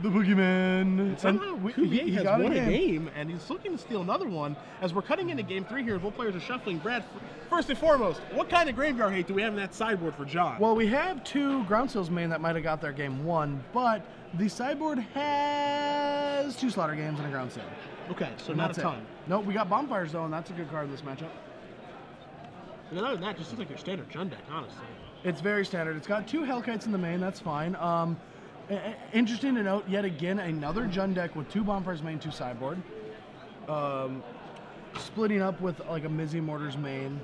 The Boogeyman. And somehow Cuvelier has got won a game, and he's looking to steal another one. As we're cutting into game 3 here, both players are shuffling. Brad, first and foremost, what kind of graveyard hate do we have in that sideboard for John? Well, we have 2 Ground Seals main that might have got their game 1, but the sideboard has 2 Slaughter Games and a Ground Seal. Okay, so not a ton. Nope, we got Bonfires though, and that's a good card in this matchup. And other than that, just looks like your standard Jun deck, honestly. It's very standard. It's got 2 Hellkites in the main, that's fine. Interesting to note, yet again, another Jun deck with 2 Bonfires main, 2 sideboard. Splitting up with like a Mizzy Mortar's main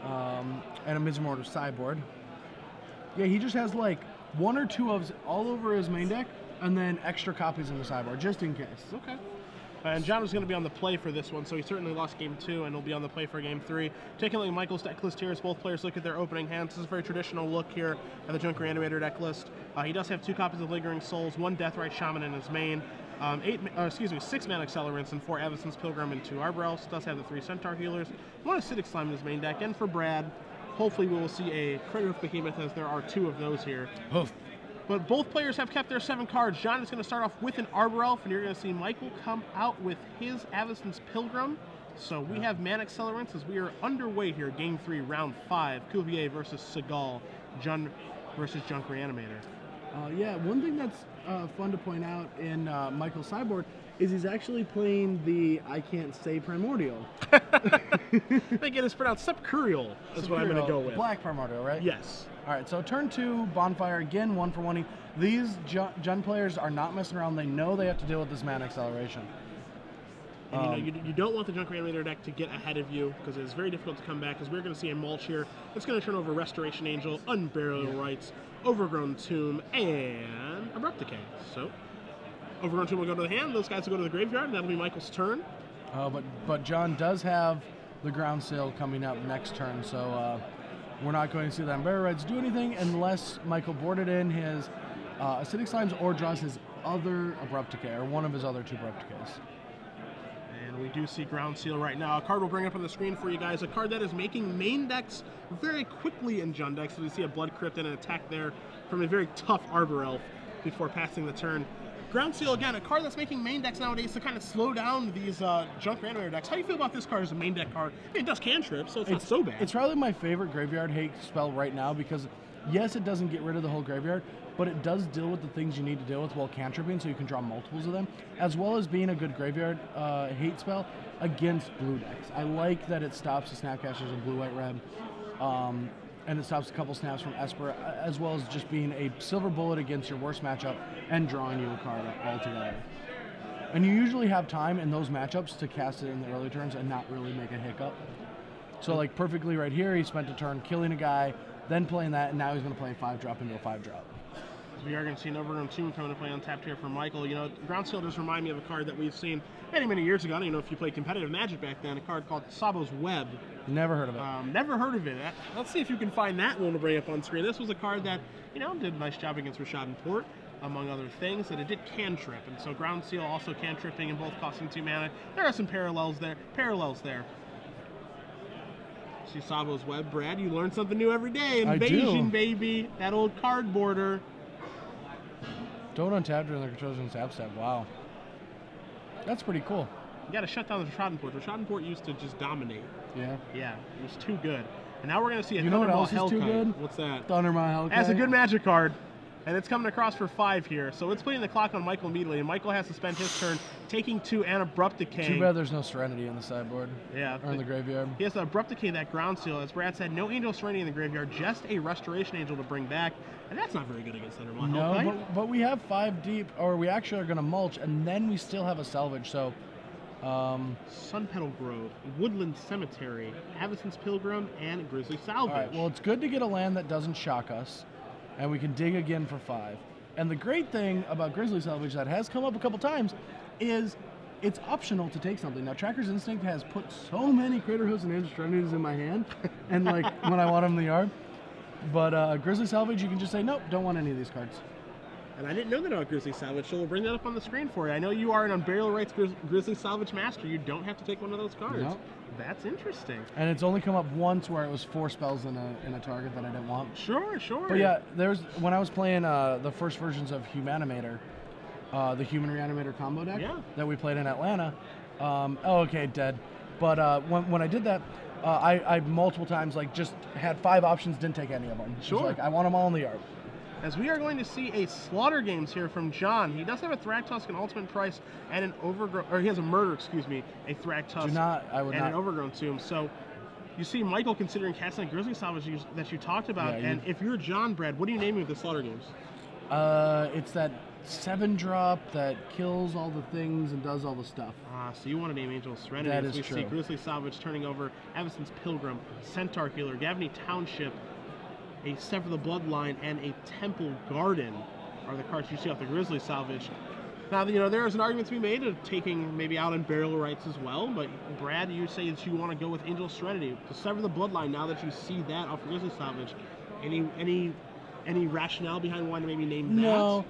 and a Mizzy Mortar's sideboard. Yeah, he just has like 1 or 2 of all over his main deck, and then extra copies in the sideboard, just in case. Okay. And John was going to be on the play for this one, so he certainly lost game 2, and he'll be on the play for game 3. Taking a look at Michael's deck list here as both players look at their opening hands. This is a very traditional look here at the Junk Reanimator deck list. He does have 2 copies of Lingering Souls, 1 Deathrite Shaman in his main, 6 Mana Accelerants, and 4 Avacyn's Pilgrim, and 2 Arbor Elves. Does have the 3 Centaur Healers, 1 Acidic Slime in his main deck, and for Brad, hopefully we will see a Crater Behemoth, as there are 2 of those here. Oof. But both players have kept their 7 cards. John is going to start off with an Arbor Elf, and you're going to see Michael come out with his Avacyn's Pilgrim. So we have Mana Accelerants as we are underway here, Game 3, Round 5. Cuvelier versus Segal, Jun versus Junk Reanimator. Yeah, one thing that's fun to point out in Michael's sideboard is he's actually playing the I can't say Primordial. I think it is pronounced Sepcurial. That's what I'm going to go with. Black Primordial, right? Yes. All right, so turn 2, Bonfire, again, 1 for 1. These Jun players are not messing around. They know they have to deal with this Mana Acceleration. And you don't want the Junk Reanimator deck to get ahead of you, because it is very difficult to come back, because we're going to see a mulch here. It's going to turn over Restoration Angel, Unburial Rites, Overgrown Tomb, and Abrupt Decay. So, Overgrown Tomb will go to the hand, those guys will go to the graveyard, and that'll be Michael's turn. But John does have the Ground Seal coming up next turn, so we're not going to see the Unburial Rites do anything unless Michael boarded in his Acidic Slimes or draws his other Abrupt Decay, or one of his other 2 Abrupt Decays. And we do see Ground Seal right now. A card we'll bring up on the screen for you guys. A card that is making main decks very quickly in Jun decks. So we see a Blood Crypt and an attack there from a very tough Arbor Elf before passing the turn. Ground Seal, again, a card that's making main decks nowadays to kind of slow down these Junk Reanimator decks. How do you feel about this card as a main deck card? I mean, it does cantrip, so it's not so bad. It's probably my favorite graveyard hate spell right now because, yes, it doesn't get rid of the whole graveyard, but it does deal with the things you need to deal with while cantripping, so you can draw multiples of them, as well as being a good graveyard hate spell against blue decks. I like that it stops the Snapcasters in blue, white, red, and it stops a couple snaps from Esper, as well as just being a silver bullet against your worst matchup and drawing you a card altogether. And you usually have time in those matchups to cast it in the early turns and not really make a hiccup. So like perfectly right here, he spent a turn killing a guy, then playing that, and now he's going to play a 5-drop into a 5-drop. We are going to see an Overgrown Tomb coming to play untapped here for Michael. You know, Ground Seal does remind me of a card that we've seen many, many years ago. I don't even know if you played competitive Magic back then. A card called Sabo's Web. Never heard of it. Never heard of it. Let's see if you can find that one to bring up on screen. This was a card that, you know, did a nice job against Rashad and Port, among other things, and it did cantrip. And so Ground Seal also cantripping and both costing 2 mana. There are some parallels there. See Sabo's Web, Brad. You learn something new every day. Invasion, baby. That old card border. Don't untap during the controls and zap step. Wow. That's pretty cool. You got to shut down the Schadenport. The Schadenport used to just dominate. Yeah. Yeah, it was too good. And now we're going to see a Thunderball Hellkite. You know what else is too good? What's that? Thunderball Hellkite. That's a good Magic card. And it's coming across for 5 here. So it's putting the clock on Michael immediately. And Michael has to spend his turn taking 2 and Abrupt Decay. Too bad there's no Serenity in the sideboard. Yeah. Or in the graveyard. He has to Abrupt Decay that Ground Seal. As Brad said, no Angel Serenity in the graveyard, just a Restoration Angel to bring back. And that's not very good against Thunderball Hellkite. No, but we have 5 deep, or we actually are going to mulch, and then we still have a salvage, so... Sun Petal Grove, Woodland Cemetery, Avacyn's Pilgrim, and Grizzly Salvage. All right, well, it's good to get a land that doesn't shock us, and we can dig again for 5. And the great thing about Grizzly Salvage that has come up a couple times is it's optional to take something. Now, Tracker's Instinct has put so many Crater Hooves and Angel Trinities in my hand, and like when I want them in the yard. But Grizzly Salvage, you can just say, nope, don't want any of these cards. And I didn't know that about Grizzly Salvage, so we'll bring that up on the screen for you. I know you are an Unburial Rites Grizzly Salvage master. You don't have to take one of those cards. Nope. That's interesting. And it's only come up once where it was 4 spells in a target that I didn't want. Sure. But yeah, when I was playing the first versions of Humanimator, the Human Reanimator combo deck Yeah. that we played in Atlanta. Okay, dead. But when I did that, I multiple times like just had 5 options, didn't take any of them. It was Sure. like I want them all in the yard. As we are going to see a Slaughter Games here from John. He does have a Thragtusk, an Ultimate Price, and an Overgrown, or he has a Murder, excuse me, a Thragtusk, and an Overgrown Tomb. So you see Michael considering casting a Grizzly Salvage that you talked about, Yeah, and if you're John, Brad, what are you naming with the Slaughter Games? It's that 7-drop that kills all the things and does all the stuff. So you want to name Angel Serenity. That as is we true. see Grizzly Salvage turning over Evanston's Pilgrim, Centaur Healer, Gavney Township, a Sever the Bloodline, and a Temple Garden are the cards you see off the Grizzly Salvage. Now, there is an argument to be made of taking maybe out in Burial Rites as well, but Brad, you say that you want to go with Angel Serenity. To Sever the Bloodline, now that you see that off Grizzly Salvage, any rationale behind wanting to maybe name that? No,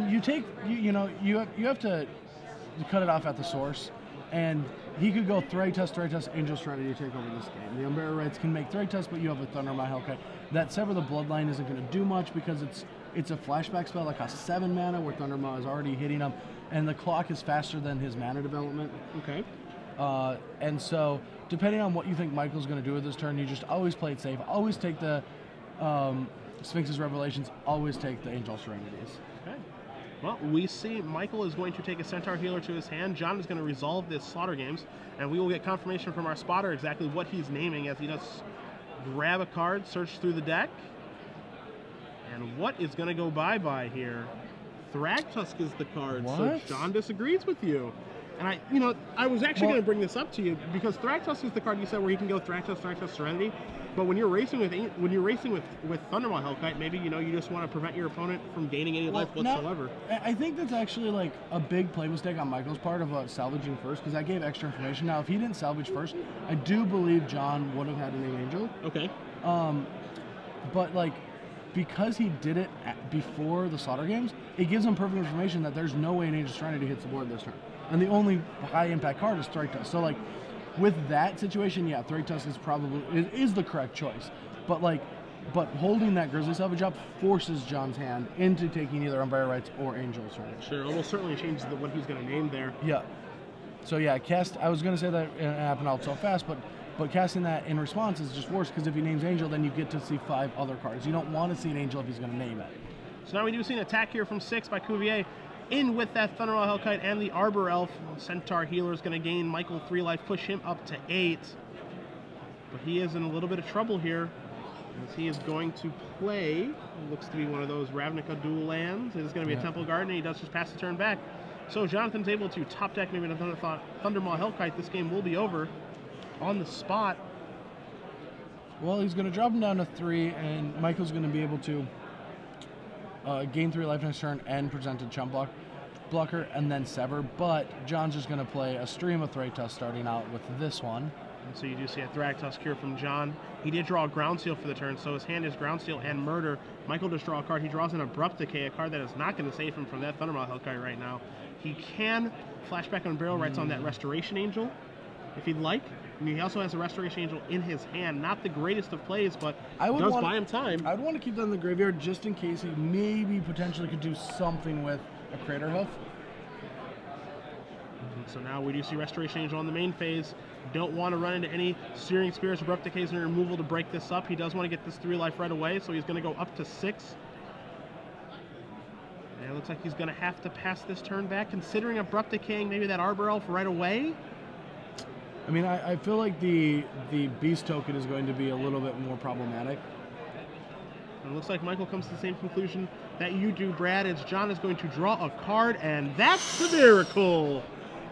you have to cut it off at the source, and he could go Thragtusk, Angel Serenity to take over this game. The Unburial Rites can make Thragtusk, but you have a Thundermaw Hellkite. That Sever the Bloodline isn't going to do much because it's a flashback spell that costs 7 mana, where Thundermaw is already hitting him, and the clock is faster than his mana development. Okay. And so, depending on what you think Michael's going to do with this turn, you just always play it safe. Always take the Sphinx's Revelations. Always take the Angel Serenities. Okay. Well, we see Michael is going to take a Centaur Healer to his hand. John is going to resolve this Slaughter Games, and we will get confirmation from our spotter exactly what he's naming as he does grab a card, search through the deck. And what is going to go bye-bye here? Thragtusk is the card, so What? John disagrees with you. And I was actually going to bring this up to you because Thragtusk is the card you said where you can go Thragtusk, Serenity. But when you're racing with Thundermaw Hellkite, maybe you just want to prevent your opponent from gaining any life whatsoever. I think that's actually like a big play mistake on Michael's part of salvaging first, because that gave extra information. Now, if he didn't salvage first, I do believe John would have had to name Angel. Okay. But like, because he did it before the Slaughter Games, it gives him perfect information that there's no way an Angel Serenity hits the board this turn. And the only high impact card is Thragtusk. So like, with that situation, yeah, Thragtusk is probably is the correct choice. But holding that Grizzly Salvage up forces John's hand into taking either Unburial Rites or Angel Serenity. Sure, almost certainly changes what he's going to name there. Yeah. So yeah, I was going to say that it happened out so fast, but casting that in response is just worse, because if he names Angel, then you get to see 5 other cards. You don't want to see an Angel if he's going to name it. So now we do see an attack here from 6 by Cuvelier. In with that Thundermaw Hellkite and the Arbor Elf. Centaur Healer is going to gain Michael 3 life, push him up to 8. But he is in a little bit of trouble here, as he is going to play, looks to be one of those Ravnica dual lands. It is going to be a Temple Garden, and he does just pass the turn back. So Jonathan's able to top deck maybe a Thundermaw Hellkite. This game will be over on the spot. Well, he's going to drop him down to 3, and Michael's going to be able to gain 3 life next turn and present a chump blocker and then sever. But John's just going to play a stream of Thragtusk starting out with this one. And so you do see a Thragtusk here from John. He did draw a Ground Seal for the turn, so his hand is Ground Seal and Murder. Michael does draw a card. He draws an Abrupt Decay, a card that is not going to save him from that Thundermaw Hellkite right now. He can flashback on Burial Rites on that Restoration Angel, if he'd like. I mean, he also has a Restoration Angel in his hand. Not the greatest of plays, but does buy him time. I'd want to keep that in the graveyard just in case he maybe potentially could do something with a Crater Hoof. So now we do see Restoration Angel on the main phase. Don't want to run into any Searing Spirits, Abrupt Decays, and removal to break this up. He does want to get this 3 life right away, so he's going to go up to 6. And it looks like he's going to have to pass this turn back, considering Abrupt Decaying maybe that Arbor Elf right away. I mean, I feel like the Beast token is going to be a little bit more problematic. And it looks like Michael comes to the same conclusion that you do, Brad, as John is going to draw a card, and that's the miracle.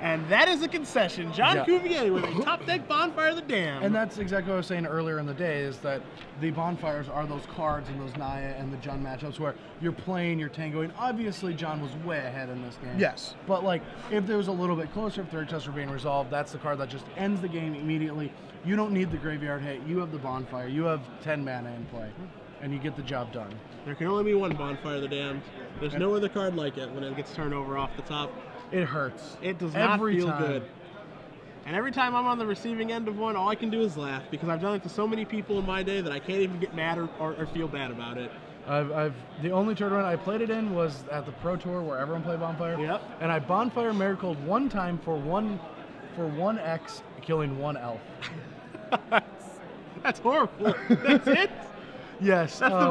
And that is a concession. John Cuvelier with a top deck Bonfire of the Damned. And that's exactly what I was saying earlier in the day, is that the bonfires are those cards and those Naya and the Jund matchups where you're playing, you're tangoing. Obviously, John was way ahead in this game. Yes. But like, if there was a little bit closer, if Thragtusk were being resolved, that's the card that just ends the game immediately. You don't need the graveyard hit. You have the bonfire. You have 10 mana in play, and you get the job done. There can only be one Bonfire of the Damned. There's no other card like it when it gets turned over off the top. It hurts. It does not feel time. good. And every time I'm on the receiving end of one, all I can do is laugh, because I've done it to so many people in my day that I can't even get mad or feel bad about it. The only tournament I played it in was at the Pro Tour where everyone played Bonfire. Yep. And I Bonfire Miracled one time for one X, killing one elf. That's horrible. That's it? Yes. That's the